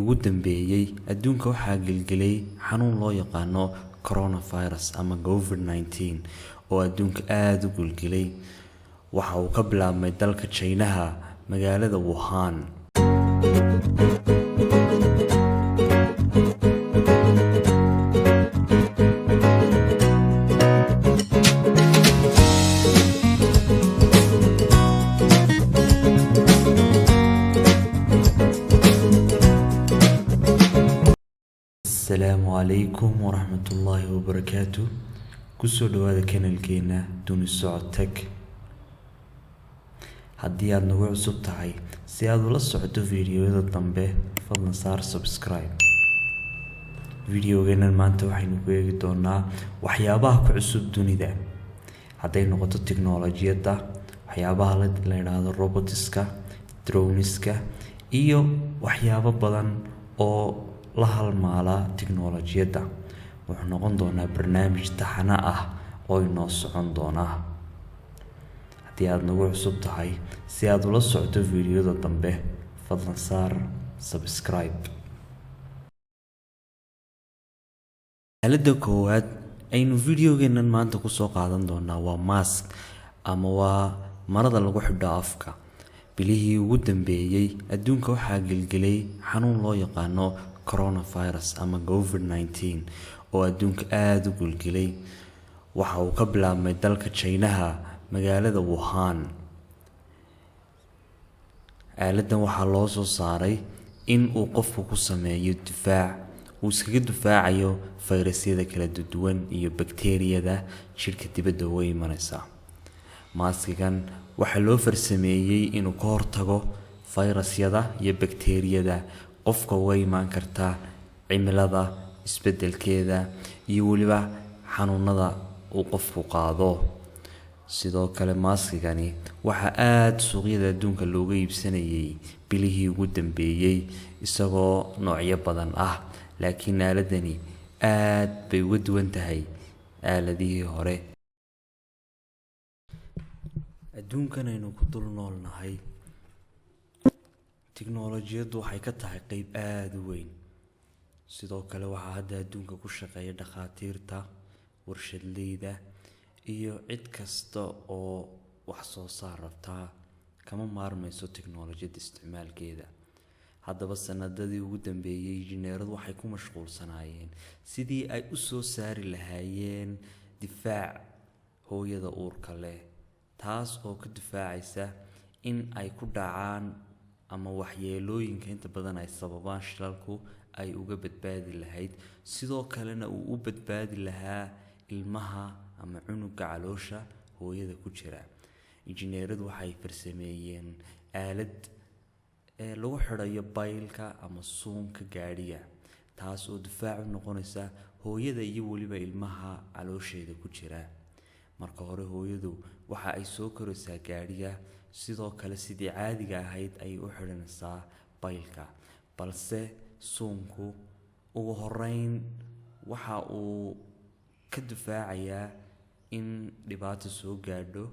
ugu dambeeyay adduunka waxaa gilgilay xanuun loo yaqaano coronavirus ama COVID-19 oo adduunka aad u gilgilay. waxa uu ka bilaabmay dalka China magaalada Wuhan. السلام عليكم ورحمة الله وبركاته. kusoo dhawaada kanalkeena Duni Socod Tech. haddii aad nagu cusub tahay si aad ula socoto fiidiyoyada dambe fadlan saar subscribe. fiidiyogeenan maanta waxaynu ku eegi doonaa waxyaabaha ku cusub dunida hadday noqoto tiknoolajiyadda, waxyaabaha la yiraahdo robotiska, droneska iyo waxyaabo badan oo la halmaala tiknoolajiyadda. wuxuu noqon doonaa barnaamij taxane ah oo inoo socon doona. haddii aad nagu cusub tahay si aad ula socoto fiidiyada dambe fadlan saar subscribe. aaladda koowaad aynu fiidiyogeenan maanta kusoo qaadan doonaa waa mask ama waa marada lagu xidho afka. bilihii ugu dambeeyay adduunka waxaa gilgilay xanuun loo yaqaano coronavirus ama COVID-19 oo adduunka aad u gilgilay. waxa uu ka bilaabmay dalka China magaalada Wuhan. aaladdan waxaa loo soo saaray in uu qofku ku sameeyo difaac uu iskaga difaacayo fayrasyada kala duwan iyo bakteeriyada jirka dibadda uga imanaysa. maaskigan waxaa loo farsameeyay inuu ka hortago fayrasyada iyo bakteeriyada qofka uga imaan karta cimilada isbedelkeeda iyo waliba xanuunada uu qofku qaado. sidoo kale maaskigani waxa aad suuqyada adduunka looga iibsanayay bilihii ugu dambeeyay isagoo noocyo badan ah, laakiin aaladani aad bay uga duwan tahay aaladihii hore. adduunkan aynu ku dul noolnahay tiknoolajiyaddu waxay ka tahay qayb aad u weyn. sidoo kale waxaa hadda adduunka ku shaqeeya dhakhaatiirta, warshadleyda iyo cid kasta oo wax soo saar rabtaa kama maarmayso tiknoolajiyadda isticmaalkeeda. haddaba sanadadii ugu dambeeyay injineeradu waxay ku mashquulsanaayeen sidii ay u soo saari lahaayeen difaac hooyada uurka leh, taas oo ka difaacaysa in ay ku dhacaan ama waxyeelooyinka inta badan ay sababaan shilalku ay uga badbaadi lahayd. sidoo kalena uu u badbaadi lahaa ilmaha ama cunuga caloosha hooyada ku jira. injineeradu waxay farsameeyeen aalad lagu xidhayo baylka ama suunka gaadhiga, taas oo difaac u noqonaysa hooyada iyo waliba ilmaha caloosheeda ku jira. marka hore hooyadu waxa ay soo koraysaa gaadhiga, sidoo kale sidii caadiga ahayd ay u xidhanaysaa baylka, balse suunku ugu horeyn waxa uu ka difaacayaa in dhibaato soo gaadho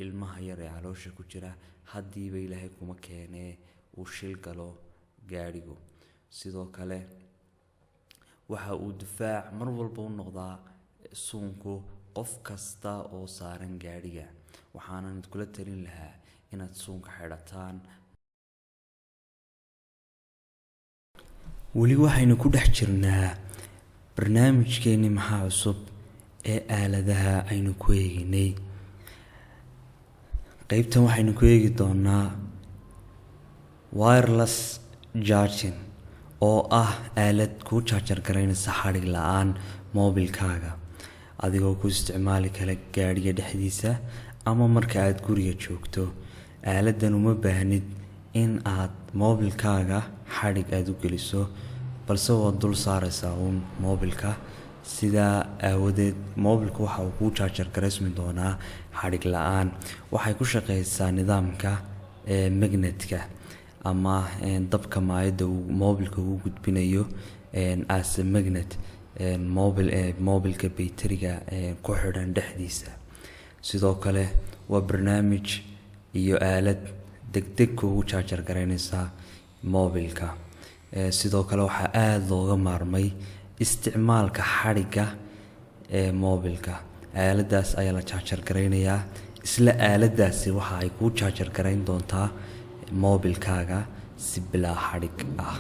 ilmaha yar ee caloosha ku jira haddiiba ilaahay kuma keenee uu shil galo gaadhigu. sidoo kale waxa uu difaac mar walba u noqdaa suunku qof kasta oo saaran gaadhiga. waxaanan kula talin lahaa inaad suunka xidhataan. weli waxaynu ku dhex jirnaa barnaamijkeeni maxaa cusub ee aaladaha aynu ku eeginay. qaybtan waxaynu ku eegi doonaa wireless charging oo ah aalad kuu jaajar garaynaysa xadhig la-aan moobilkaaga adigoo ku isticmaali kara gaadhiga dhexdiisa ama marka aad guriga joogto. aaladdan uma baahnid in aad moobilkaaga xadhig aad u geliso, balse waad dul saaraysaa uun moobilka. sidaa aawadeed moobilku waxa uu kuu jaajar garaysmi doonaa xadhig la-aan. waxay ku shaqeysaa nidaamka magnetka ama dabka maayadda uu moobilka ugu gudbinayo as a magnet moobilka bayteriga ku xidhan dhexdiisa. sidoo kale waa barnaamij iyo aalad degdeg ugu jaajar garaynaysa moobilka. sidoo kale waxaa aada looga maarmay isticmaalka xadhigga ee moobilka. aaladaas ayaa la jaajar garaynayaa, isla aaladaasi waxa ay kuu jaajar garayn doontaa moobilkaaga si bilaa xadhig ah.